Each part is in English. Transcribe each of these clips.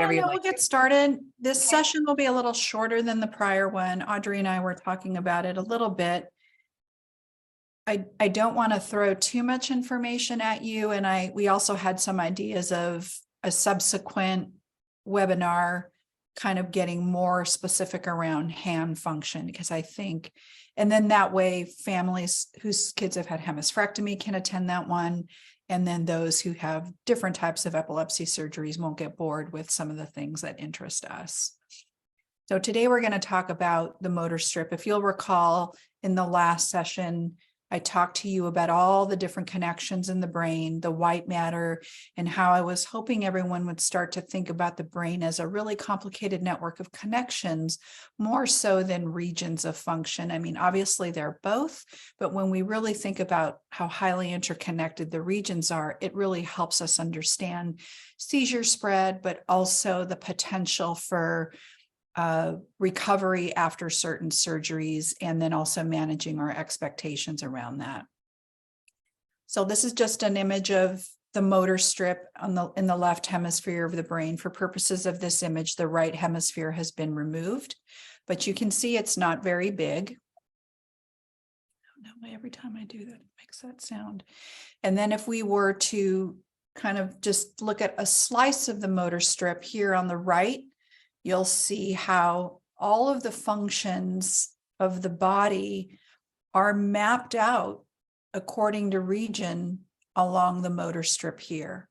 whatever you'd We'll like. get started. This Okay. session will be a little shorter than the prior one. Audrey and I were talking about it a little bit. I don't want to throw too much information at you, and we also had some ideas of a subsequent webinar kind of getting more specific around hand function, because I think, and then that way families whose kids have had hemispherectomy can attend that one. And then those who have different types of epilepsy surgeries won't get bored with some of the things that interest us. So today we're going to talk about the motor strip. If you'll recall, in the last session, I talked to you about all the different connections in the brain, the white matter, and how I was hoping everyone would start to think about the brain as a really complicated network of connections, more so than regions of function. I mean, obviously they're both, but when we really think about how highly interconnected the regions are, it really helps us understand seizure spread, but also the potential for recovery after certain surgeries, and then also managing our expectations around that. So this is just an image of the motor strip in the left hemisphere of the brain. For purposes of this image, the right hemisphere has been removed, but you can see it's not very big. I don't know, every time I do that, it makes that sound. And then if we were to kind of just look at a slice of the motor strip here on the right, you'll see how all of the functions of the body are mapped out according to region along the motor strip here.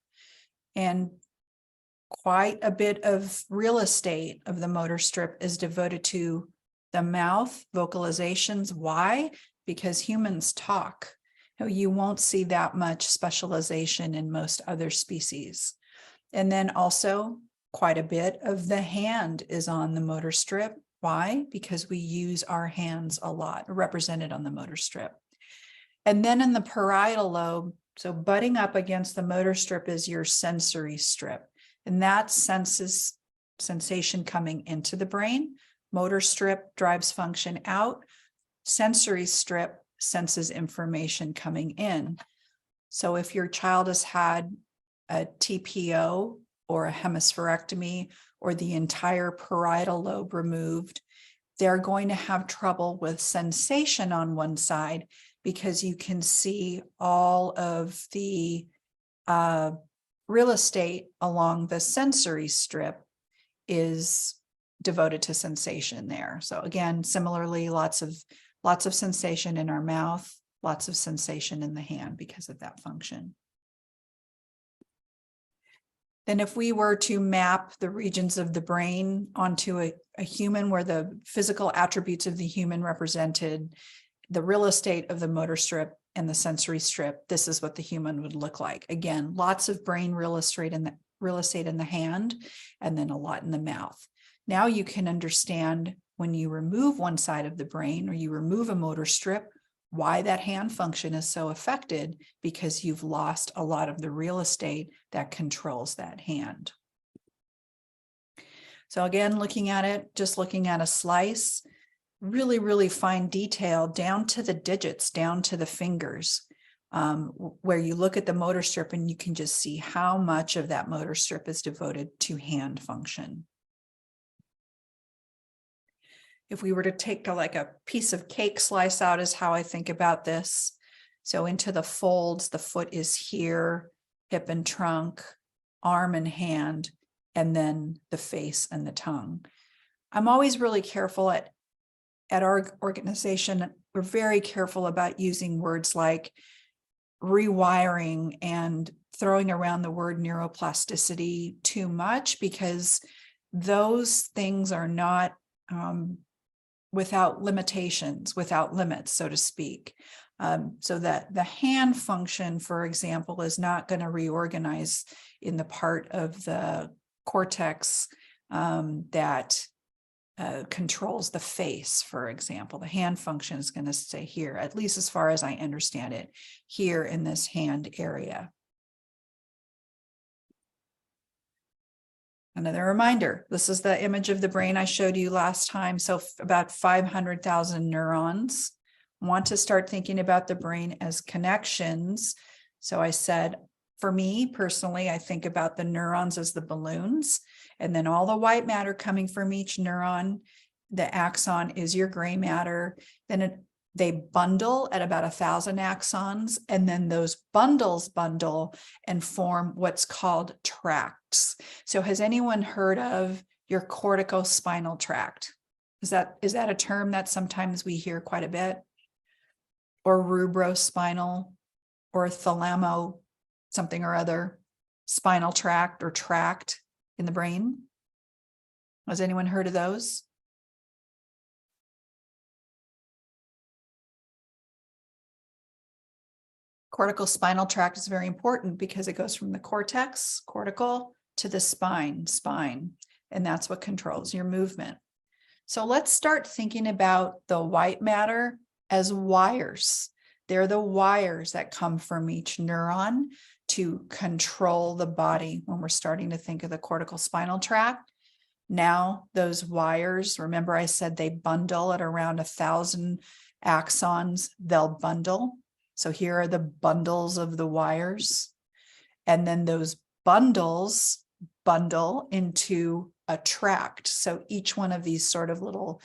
And quite a bit of real estate of the motor strip is devoted to the mouth, vocalizations. Why? Because humans talk. You won't see that much specialization in most other species. And then also, quite a bit of the hand is on the motor strip. Why? Because we use our hands a lot, represented on the motor strip. And then in the parietal lobe, so butting up against the motor strip is your sensory strip. And that senses sensation coming into the brain. Motor strip drives function out. Sensory strip senses information coming in. So if your child has had a TPO, or a hemispherectomy, or the entire parietal lobe removed, they're going to have trouble with sensation on one side, because you can see all of the real estate along the sensory strip is devoted to sensation there. So again, similarly, lots of sensation in our mouth, lots of sensation in the hand because of that function. Then if we were to map the regions of the brain onto a human, where the physical attributes of the human represented the real estate of the motor strip and the sensory strip, this is what the human would look like. Again, lots of brain real estate in the hand, and then a lot in the mouth. Now you can understand when you remove one side of the brain, or you remove a motor strip, why that hand function is so affected, because you've lost a lot of the real estate that controls that hand. So again, looking at it, just looking at a slice, really, really fine detail down to the digits, down to the fingers, where you look at the motor strip and you can just see how much of that motor strip is devoted to hand function. If we were to take like a piece of cake slice out is how I think about this. So into the folds, the foot is here, hip and trunk, arm and hand, and then the face and the tongue. I'm always really careful at our organization. We're very careful about using words like rewiring and throwing around the word neuroplasticity too much, because those things are not without limitations, without limits, so to speak. So that the hand function, for example, is not going to reorganize in the part of the cortex that controls the face, for example. The hand function is going to stay here, at least as far as I understand it, here in this hand area. Another reminder, this is the image of the brain I showed you last time. So about 500,000 neurons. Want to start thinking about the brain as connections. So I said for me personally, I think about the neurons as the balloons, and then all the white matter coming from each neuron. The axon is your gray matter. Then they bundle at about 1,000 axons, and then those bundles bundle and form what's called tracts. So has anyone heard of your corticospinal tract? Is that a term that sometimes we hear quite a bit? Or rubrospinal, or thalamo something or other, spinal tract or tract in the brain? Has anyone heard of those? Cortical spinal tract is very important because it goes from the cortex, cortical, to the spine, and that's what controls your movement. So let's start thinking about the white matter as wires. They're the wires that come from each neuron to control the body when we're starting to think of the cortical spinal tract. Now, those wires, remember I said they bundle at around 1,000 axons, they'll bundle. So here are the bundles of the wires. And then those bundles bundle into a tract. So each one of these sort of little,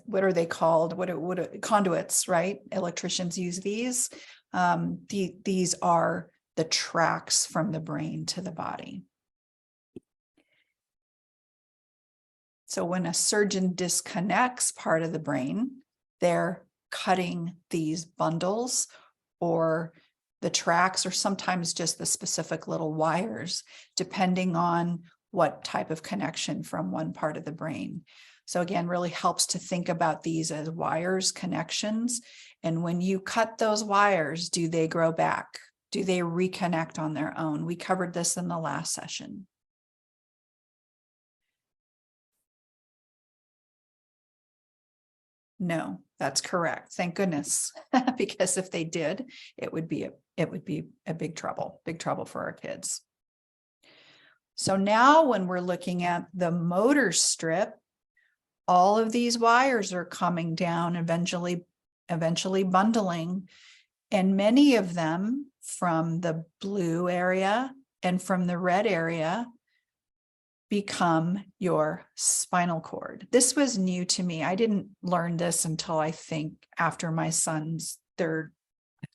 what are they called? What conduits, right? Electricians use these. These are the tracts from the brain to the body. So when a surgeon disconnects part of the brain, they're cutting these bundles or the tracks, or sometimes just the specific little wires, depending on what type of connection from one part of the brain. So again, really helps to think about these as wires, connections. And when you cut those wires, do they grow back? Do they reconnect on their own? We covered this in the last session. No, that's correct. Thank goodness, because if they did, it would be a big trouble for our kids. So now when we're looking at the motor strip, all of these wires are coming down, eventually bundling, and many of them from the blue area and from the red area become your spinal cord. This was new to me. I didn't learn this until I think after my son's third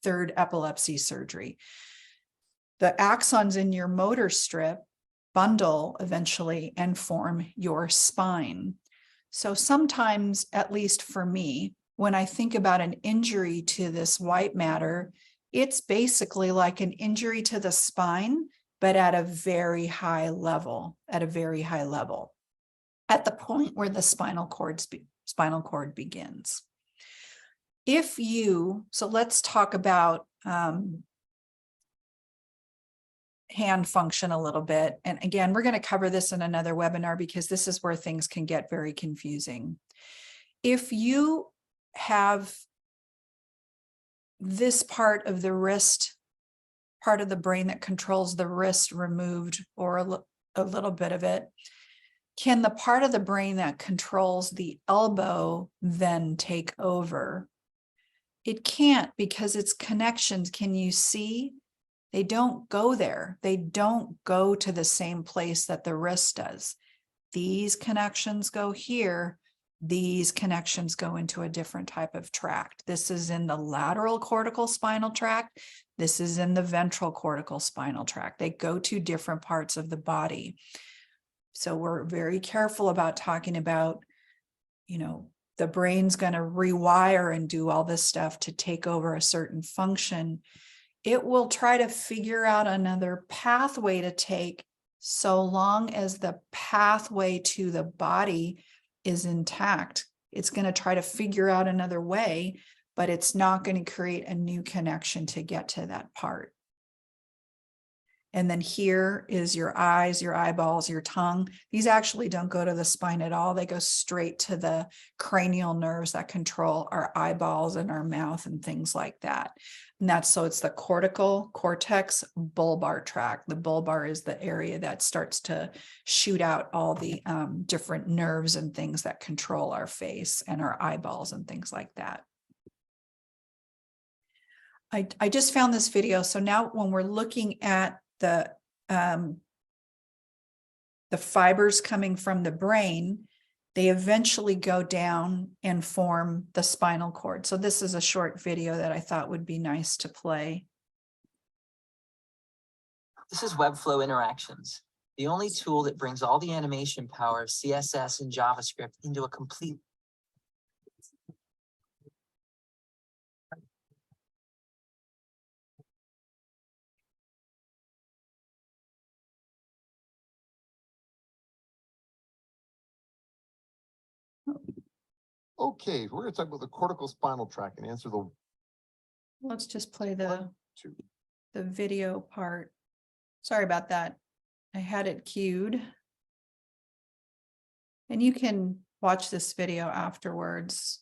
epilepsy surgery. The axons in your motor strip bundle eventually and form your spine. So sometimes, at least for me, when I think about an injury to this white matter, it's basically like an injury to the spine, but at a very high level, at the point where the spinal cord begins. So let's talk about hand function a little bit. And again, we're going to cover this in another webinar because this is where things can get very confusing. If you have this part of the wrist, part of the brain that controls the wrist removed, or a little bit of it, can the part of the brain that controls the elbow then take over? It can't, because its connections, can you see? They don't go there. They don't go to the same place that the wrist does. These connections go here. These connections go into a different type of tract. This is in the lateral cortical spinal tract. This is in the ventral cortical spinal tract. They go to different parts of the body. So we're very careful about talking about, the brain's going to rewire and do all this stuff to take over a certain function. It will try to figure out another pathway to take, so long as the pathway to the body is intact. It's going to try to figure out another way, but it's not going to create a new connection to get to that part. And then here is your eyes, your eyeballs, your tongue. These actually don't go to the spine at all. They go straight to the cranial nerves that control our eyeballs and our mouth and things like that. And it's the cortical cortex bulbar tract. The bulbar is the area that starts to shoot out all the different nerves and things that control our face and our eyeballs and things like that. I just found this video. So now when we're looking at the fibers coming from the brain, they eventually go down and form the spinal cord. So this is a short video that I thought would be nice to play. This is Webflow Interactions, the only tool that brings all the animation power of CSS and JavaScript into a complete. Okay, we're going to talk about the cortical spinal tract and answer the Let's just play 1, 2. the video part. Sorry about that. I had it queued. And you can watch this video afterwards.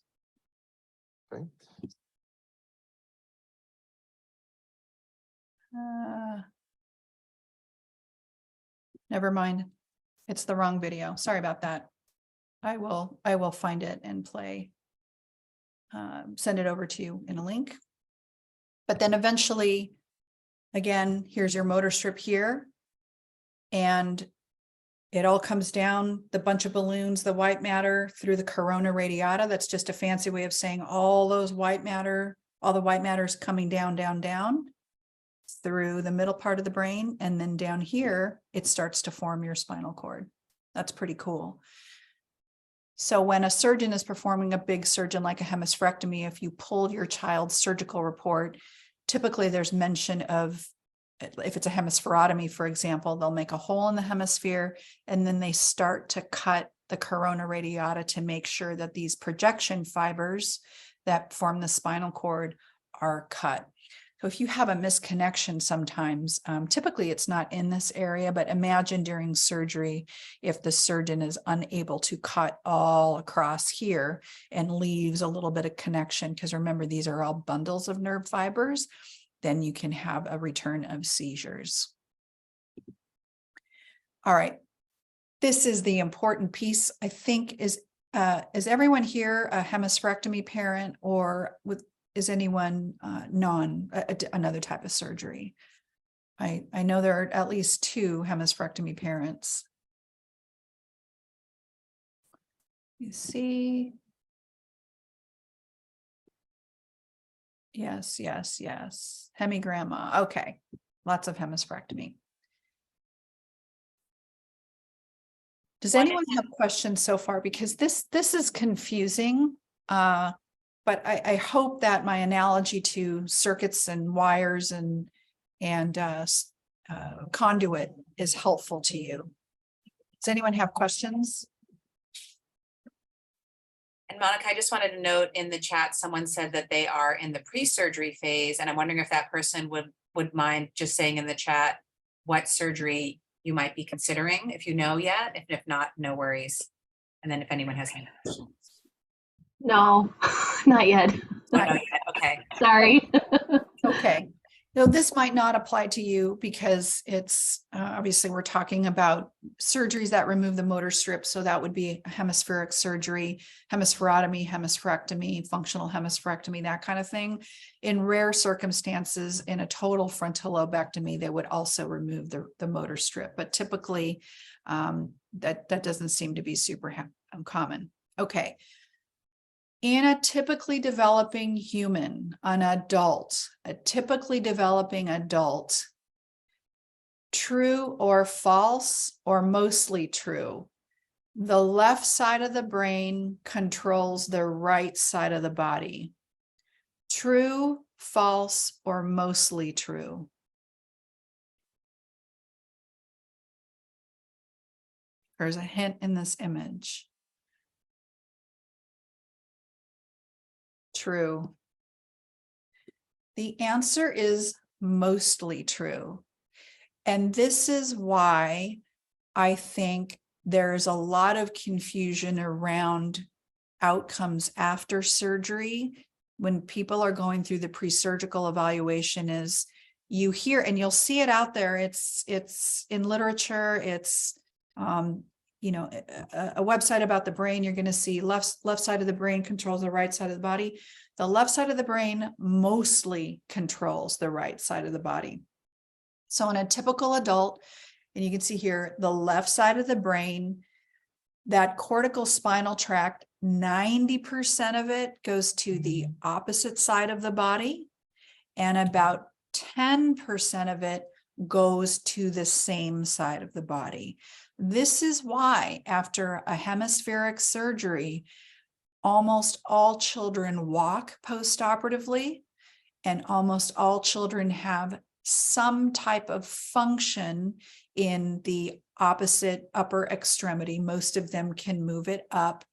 Okay. Never mind. It's the wrong video. Sorry about that. I will find it and play. Send it over to you in a link. But then eventually, again, here's your motor strip here. And it all comes down, the bunch of balloons, the white matter through the corona radiata. That's just a fancy way of saying all those white matter, all the white matter is coming down, down, down through the middle part of the brain. And then down here, it starts to form your spinal cord. That's pretty cool. So when a surgeon is performing a big surgeon like a hemispherectomy, if you pull your child's surgical report, typically there's mention of, if it's a hemispherotomy, for example, they'll make a hole in the hemisphere and then they start to cut the corona radiata to make sure that these projection fibers that form the spinal cord are cut. So if you have a misconnection sometimes, typically it's not in this area, but imagine during surgery, if the surgeon is unable to cut all across here and leaves a little bit of connection, because remember, these are all bundles of nerve fibers, then you can have a return of seizures. All right. This is the important piece, I think, is everyone here a hemispherectomy parent, or is anyone another type of surgery? I know there are at least 2 hemispherectomy parents. You see? Yes, yes, yes. Hemigrandma. Okay. Lots of hemispherectomy. Does anyone have questions so far? Because this is confusing. But I hope that my analogy to circuits and wires and conduit is helpful to you. Does anyone have questions? And Monica, I just wanted to note in the chat, someone said that they are in the pre-surgery phase, and I'm wondering if that person would mind just saying in the chat what surgery you might be considering, if you know yet. If not, no worries. And then if anyone has any questions. No, not yet. Not yet. Okay. Sorry. Okay. No, this might not apply to you because it's obviously we're talking about surgeries that remove the motor strip. So that would be hemispheric surgery, hemispherotomy, hemispherectomy, functional hemispherectomy, that kind of thing. In rare circumstances, in a total frontal lobectomy, they would also remove the motor strip. But typically, that doesn't seem to be super common. Okay. In a typically developing human, a typically developing adult, true or false or mostly true, the left side of the brain controls the right side of the body. True, false, or mostly true? There's a hint in this image. True. The answer is mostly true. And this is why I think there's a lot of confusion around outcomes after surgery. When people are going through the pre-surgical evaluation, is you hear, and you'll see it out there, it's in literature, it's a website about the brain, you're going to see left side of the brain controls the right side of the body. The left side of the brain mostly controls the right side of the body. So in a typical adult, and you can see here, the left side of the brain, that cortical spinal tract, 90% of it goes to the opposite side of the body, and about 10% of it goes to the same side of the body. This is why after a hemispheric surgery, almost all children walk postoperatively, and almost all children have some type of function in the opposite upper extremity. Most of them can move it up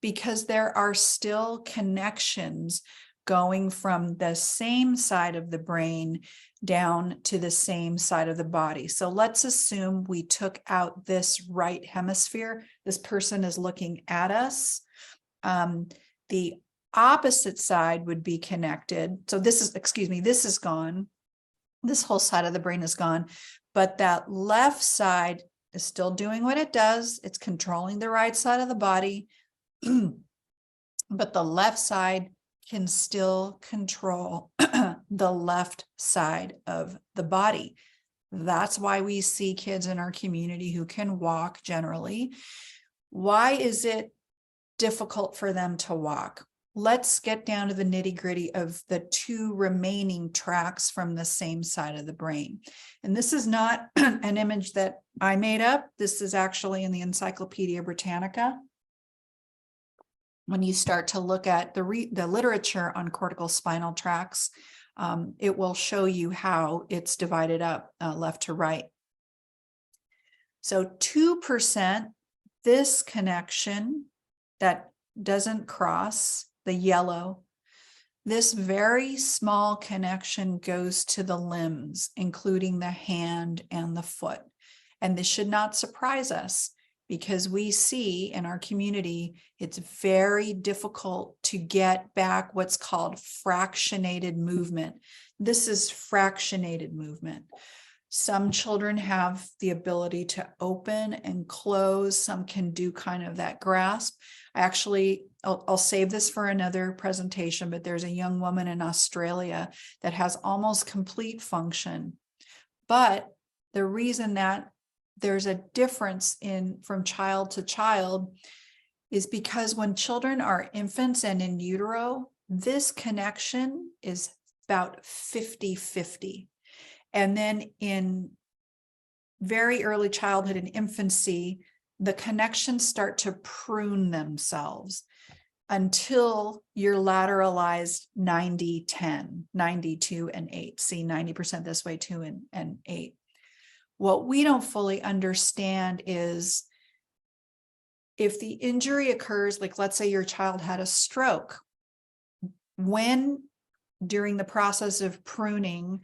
because there are still connections going from the same side of the brain down to the same side of the body. So let's assume we took out this right hemisphere. This person is looking at us. The opposite side would be connected. So this is gone. This whole side of the brain is gone, but that left side is still doing what it does. It's controlling the right side of the body, but the left side can still control the left side of the body. That's why we see kids in our community who can walk generally. Why is it difficult for them to walk? Let's get down to the nitty-gritty of the two remaining tracks from the same side of the brain. And this is not an image that I made up. This is actually in the Encyclopedia Britannica. When you start to look at the literature on cortical spinal tracts, it will show you how it's divided up left to right. So 2%, this connection that doesn't cross, the yellow, this very small connection goes to the limbs, including the hand and the foot. And this should not surprise us because we see in our community, it's very difficult to get back what's called fractionated movement. This is fractionated movement. Some children have the ability to open and close. Some can do kind of that grasp. I'll save this for another presentation, but there's a young woman in Australia that has almost complete function. But the reason that there's a difference from child to child is because when children are infants and in utero, this connection is about 50-50. And then in very early childhood and infancy, the connections start to prune themselves until you're lateralized 90-10, 92 and 8. See, 90% this way, 2 and 8. What we don't fully understand is if the injury occurs, like let's say your child had a stroke, when during the process of pruning,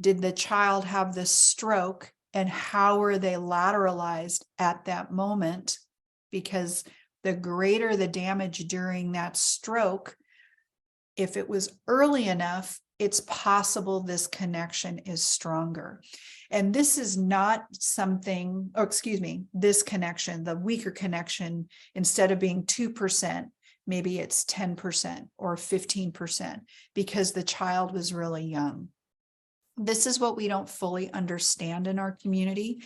did the child have this stroke and how are they lateralized at that moment? Because the greater the damage during that stroke, if it was early enough, it's possible this connection is stronger. And this is not something, this connection, the weaker connection, instead of being 2%, maybe it's 10% or 15% because the child was really young. This is what we don't fully understand in our community.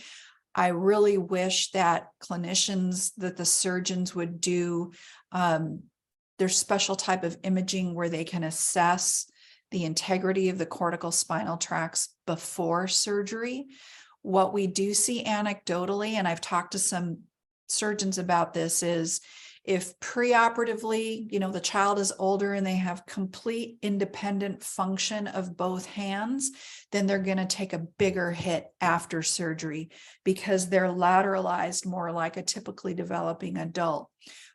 I really wish that clinicians, that the surgeons would do their special type of imaging where they can assess the integrity of the cortical spinal tracts before surgery. What we do see anecdotally, and I've talked to some surgeons about this, is if preoperatively, the child is older and they have complete independent function of both hands, then they're going to take a bigger hit after surgery because they're lateralized more like a typically developing adult.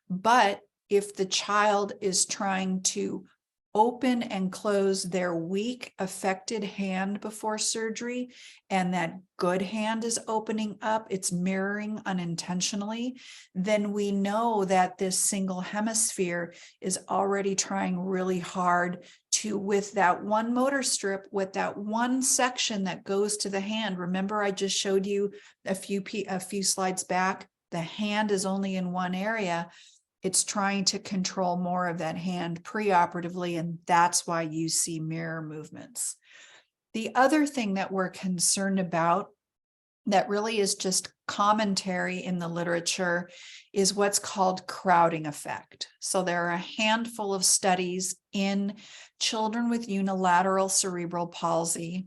But if the child is trying to open and close their weak affected hand before surgery and that good hand is opening up, it's mirroring unintentionally, then we know that this single hemisphere is already trying really hard to, with that one motor strip, with that one section that goes to the hand. Remember, I just showed you a few slides back, the hand is only in one area, it's trying to control more of that hand preoperatively, and that's why you see mirror movements. The other thing that we're concerned about that really is just commentary in the literature is what's called crowding effect. So there are a handful of studies in children with unilateral cerebral palsy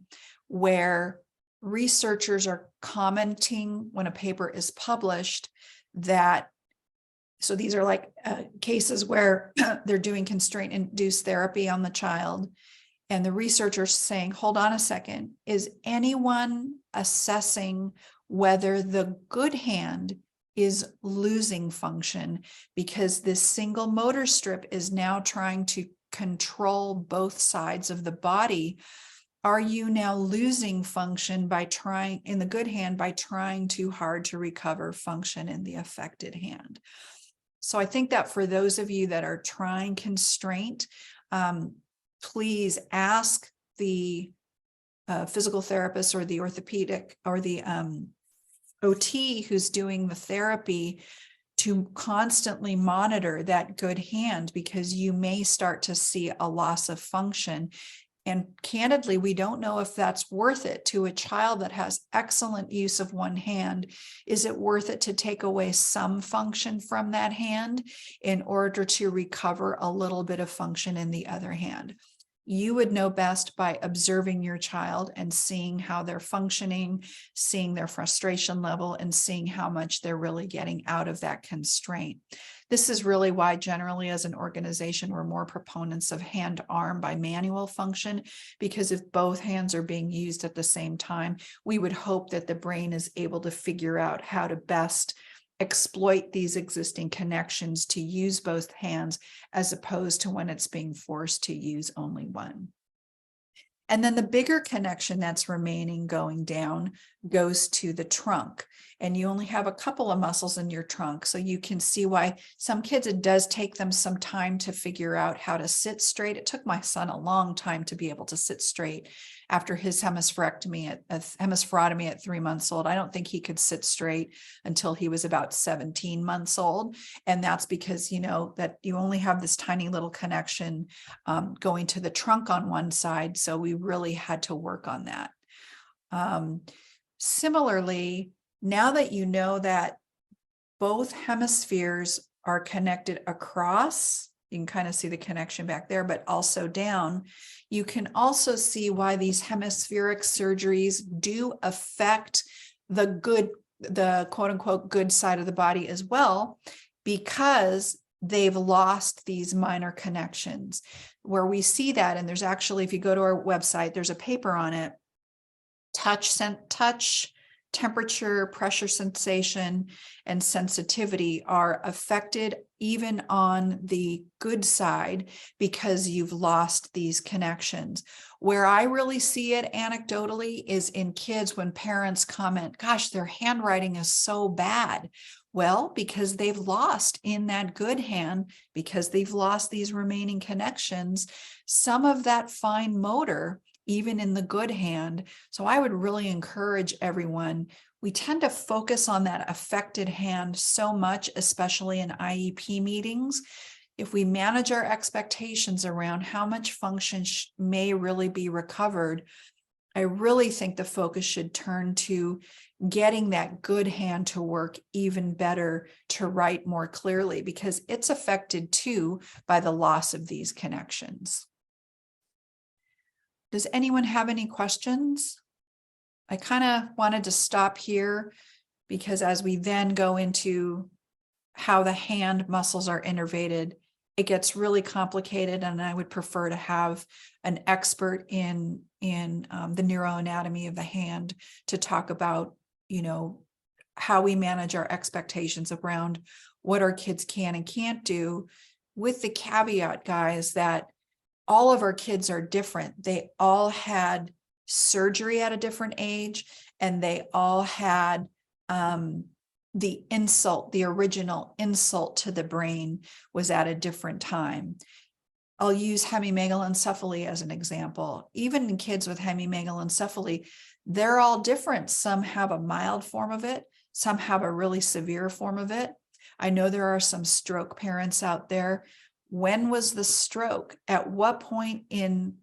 where researchers are commenting when a paper is published that, so these are like cases where they're doing constraint-induced therapy on the child. And the researchers saying, hold on a second, is anyone assessing whether the good hand is losing function because this single motor strip is now trying to control both sides of the body? Are you now losing function by trying in the good hand by trying too hard to recover function in the affected hand? So I think that for those of you that are trying constraint, please ask the physical therapist or the orthopedic or the OT who's doing the therapy to constantly monitor that good hand, because you may start to see a loss of function. And candidly, we don't know if that's worth it to a child that has excellent use of one hand. Is it worth it to take away some function from that hand in order to recover a little bit of function in the other hand? You would know best by observing your child and seeing how they're functioning, seeing their frustration level, and seeing how much they're really getting out of that constraint. This is really why generally as an organization, we're more proponents of hand-arm bimanual function, because if both hands are being used at the same time, we would hope that the brain is able to figure out how to best exploit these existing connections to use both hands, as opposed to when it's being forced to use only one. And then the bigger connection that's remaining going down goes to the trunk. And you only have a couple of muscles in your trunk. So you can see why some kids, it does take them some time to figure out how to sit straight. It took my son a long time to be able to sit straight after his hemispherectomy at 3 months old. I don't think he could sit straight until he was about 17 months old. And that's because, you know, that you only have this tiny little connection going to the trunk on one side. So we really had to work on that. Similarly, now that you know that both hemispheres are connected across, you can kind of see the connection back there, but also down, you can also see why these hemispheric surgeries do affect the quote unquote good side of the body as well, because they've lost these minor connections. Where we see that, and there's actually, if you go to our website, there's a paper on it, touch, temperature, pressure sensation, and sensitivity are affected even on the good side because you've lost these connections. Where I really see it anecdotally is in kids when parents comment, gosh, their handwriting is so bad. Well, because they've lost in that good hand, because they've lost these remaining connections, some of that fine motor, even in the good hand. So I would really encourage everyone, we tend to focus on that affected hand so much, especially in IEP meetings. If we manage our expectations around how much function may really be recovered, I really think the focus should turn to getting that good hand to work even better, to write more clearly, because it's affected too by the loss of these connections. Does anyone have any questions? I kind of wanted to stop here because as we then go into how the hand muscles are innervated, it gets really complicated, and I would prefer to have an expert in the neuroanatomy of the hand to talk about, you know, how we manage our expectations around what our kids can and can't do, with the caveat, guys, that all of our kids are different. They all had surgery at a different age, and they all had the original insult to the brain was at a different time. I'll use hemimegalencephaly as an example. Even in kids with hemimegalencephaly, they're all different. Some have a mild form of it. Some have a really severe form of it. I know there are some stroke parents out there. When was the stroke? At what point in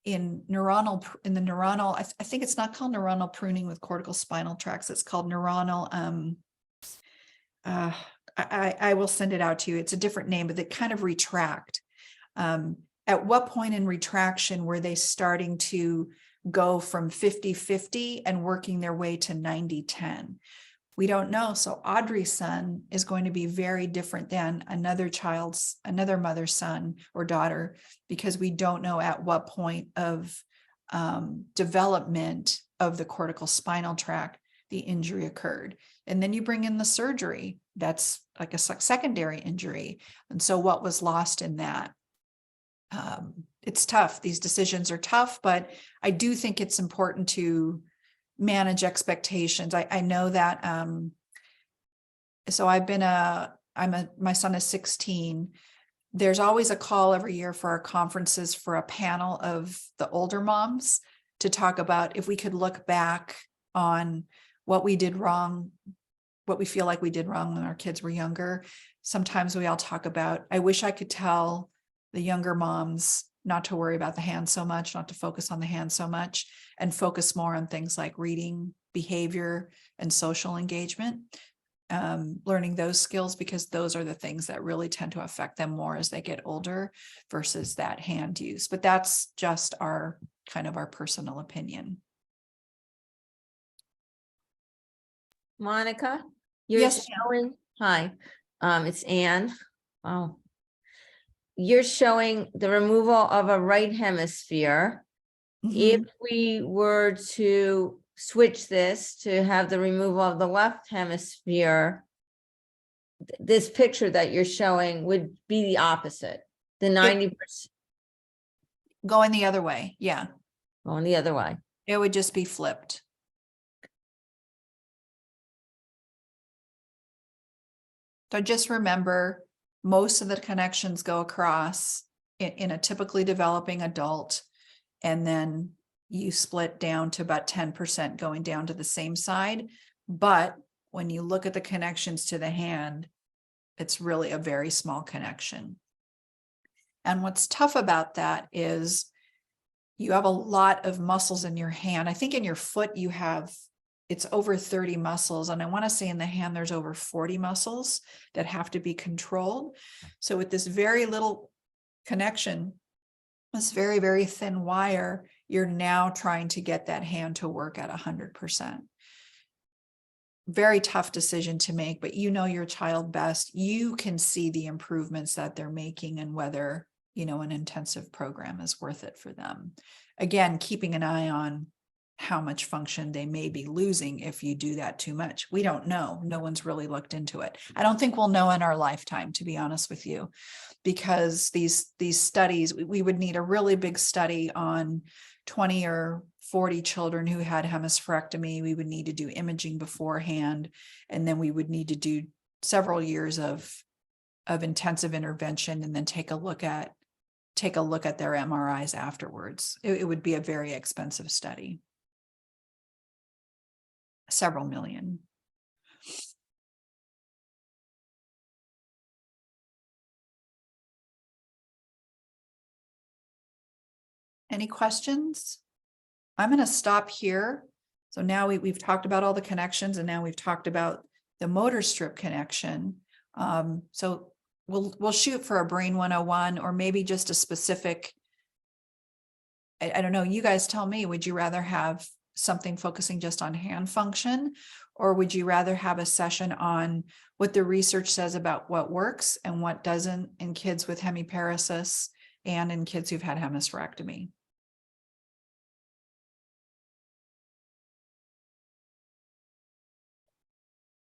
the neuronal, I think it's not called neuronal pruning with cortical spinal tracts. It's called neuronal, I will send it out to you. It's a different name, but they kind of retract. At what point in retraction were they starting to go from 50-50 and working their way to 90-10? We don't know. So Audrey's son is going to be very different than another mother's son or daughter, because we don't know at what point of development of the cortical spinal tract the injury occurred. And then you bring in the surgery. That's like a secondary injury. And so what was lost in that? It's tough. These decisions are tough, but I do think it's important to manage expectations. I know that, so my son is 16. There's always a call every year for our conferences for a panel of the older moms to talk about if we could look back on what we did wrong, what we feel like we did wrong when our kids were younger. Sometimes we all talk about, I wish I could tell the younger moms not to worry about the hand so much, not to focus on the hand so much, and focus more on things like reading, behavior, and social engagement, learning those skills, because those are the things that really tend to affect them more as they get older versus that hand use. But that's just our personal opinion. Monica, you're Yes, showing, hi, it's Anne. Oh. You're showing the removal of a right hemisphere. If we were to switch this to have the removal of the left hemisphere, this picture that you're showing would be the opposite. The 90% going the other way. Yeah, going the other way. it would just be flipped. So just remember, most of the connections go across in a typically developing adult, and then you split down to about 10% going down to the same side. But when you look at the connections to the hand, it's really a very small connection. And what's tough about that is you have a lot of muscles in your hand. I think in your foot it's over 30 muscles. And I want to say in the hand, there's over 40 muscles that have to be controlled. So with this very little connection, this very, very thin wire, you're now trying to get that hand to work at 100%. Very tough decision to make, but you know your child best. You can see the improvements that they're making and whether, an intensive program is worth it for them. Again, keeping an eye on how much function they may be losing if you do that too much. We don't know. No one's really looked into it. I don't think we'll know in our lifetime, to be honest with you, because these studies, we would need a really big study on 20 or 40 children who had hemispherectomy. We would need to do imaging beforehand, and then we would need to do several years of intensive intervention, and then take a look at their MRIs afterwards. It would be a very expensive study. Several million. Any questions? I'm going to stop here. So now we've talked about all the connections, and now we've talked about the motor strip connection. So we'll shoot for a brain 101, or maybe just a specific. I don't know. You guys tell me. Would you rather have something focusing just on hand function, or would you rather have a session on what the research says about what works and what doesn't in kids with hemiparesis and in kids who've had hemispherectomy?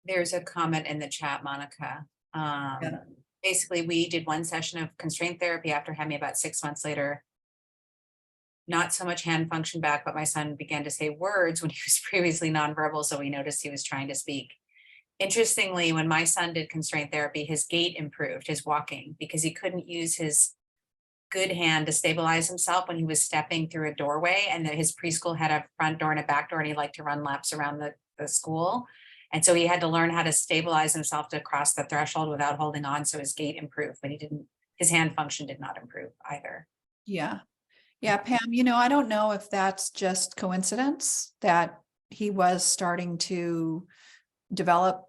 There's a comment in the chat, Monica. Basically, we did one session of constraint therapy after Hemi about 6 months later. Not so much hand function back, but my son began to say words when he was previously nonverbal, so we noticed he was trying to speak. Interestingly, when my son did constraint therapy, his gait improved, his walking, because he couldn't use his good hand to stabilize himself when he was stepping through a doorway, and that his preschool had a front door and a back door, and he liked to run laps around the school. And so he had to learn how to stabilize himself to cross the threshold without holding on. So his gait improved, but his hand function did not improve either. Yeah. Yeah, Pam, I don't know if that's just coincidence that he was starting to develop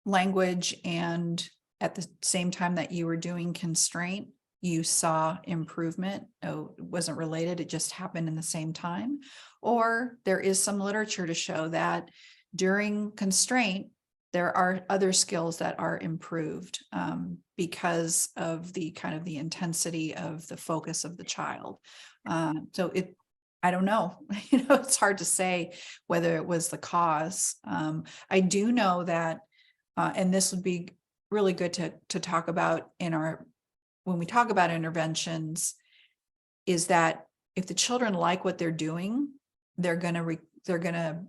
language, and at the same time that you were doing constraint, you saw improvement. Oh, it wasn't related, it just happened in the same time. Or there is some literature to show that during constraint, there are other skills that are improved because of the kind of the intensity of the focus of the child. So I don't know, it's hard to say whether it was the cause. I do know that, and this would be really good to talk about when we talk about interventions, is that if the children like what they're doing, they're gonna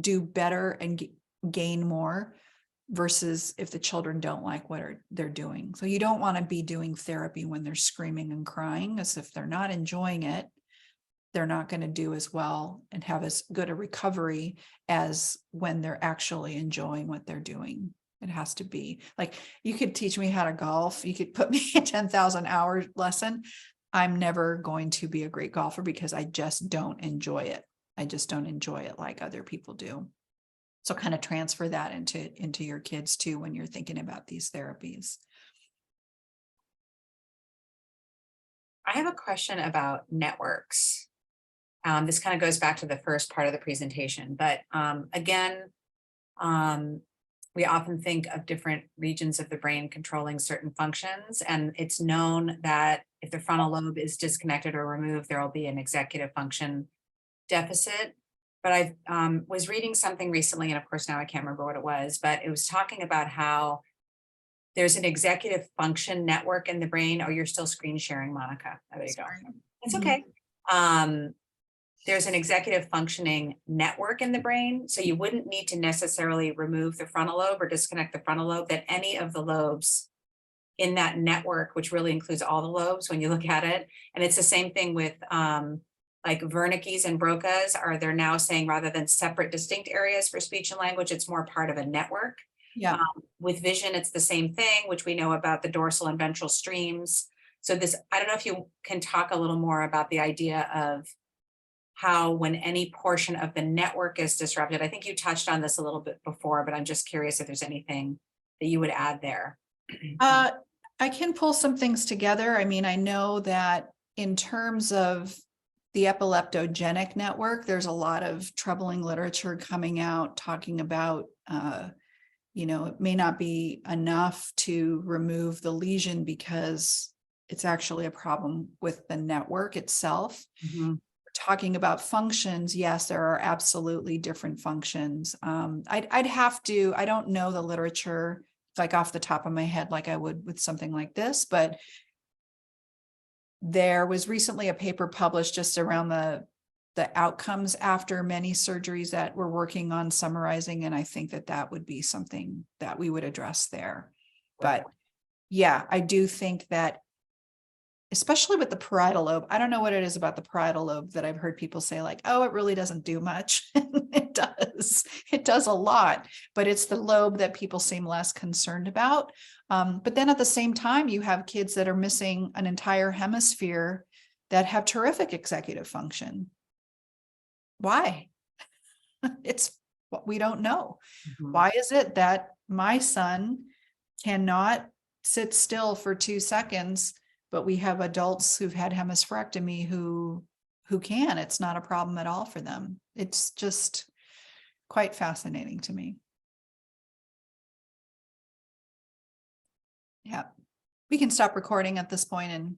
do better and gain more, versus if the children don't like what they're doing. So you don't want to be doing therapy when they're screaming and crying, as if they're not enjoying it, they're not going to do as well and have as good a recovery as when they're actually enjoying what they're doing. It has to be like, you could teach me how to golf, you could put me a 10,000 hour lesson. I'm never going to be a great golfer because I just don't enjoy it. I just don't enjoy it like other people do. So kind of transfer that into your kids too, when you're thinking about these therapies. I have a question about networks. This kind of goes back to the first part of the presentation, but again, we often think of different regions of the brain controlling certain functions, and it's known that if the frontal lobe is disconnected or removed, there will be an executive function deficit. But I was reading something recently, and of course now I can't remember what it was, but it was talking about how there's an executive function network in the brain. Oh, you're still screen sharing, Monica. Oh, there you go. It's okay. There's an executive functioning network in the brain. So you wouldn't need to necessarily remove the frontal lobe or disconnect the frontal lobe, that any of the lobes in that network, which really includes all the lobes when you look at it. And it's the same thing with like Wernicke's and Broca's, they're now saying rather than separate distinct areas for speech and language, it's more part of a network. Yeah. With vision, it's the same thing, which we know about the dorsal and ventral streams. So I don't know if you can talk a little more about the idea of how when any portion of the network is disrupted. I think you touched on this a little bit before, but I'm just curious if there's anything that you would add there. I can pull some things together. I mean, I know that in terms of the epileptogenic network, there's a lot of troubling literature coming out talking about, it may not be enough to remove the lesion because it's actually a problem with the network itself. Mm-hmm. Talking about functions, yes, there are absolutely different functions. I'd have to, I don't know the literature like off the top of my head like I would with something like this, but there was recently a paper published just around the outcomes after many surgeries that we're working on summarizing, and I think that would be something that we would address there. But yeah, I do think that especially with the parietal lobe, I don't know what it is about the parietal lobe that I've heard people say like, oh, it really doesn't do much. It does a lot, but it's the lobe that people seem less concerned about. But then at the same time, you have kids that are missing an entire hemisphere that have terrific executive function. Why? It's what we don't know. Mm-hmm. Why is it that my son cannot sit still for 2 seconds, but we have adults who've had hemispherectomy who can? It's not a problem at all for them. It's just quite fascinating to me. Yeah, we can stop recording at this point and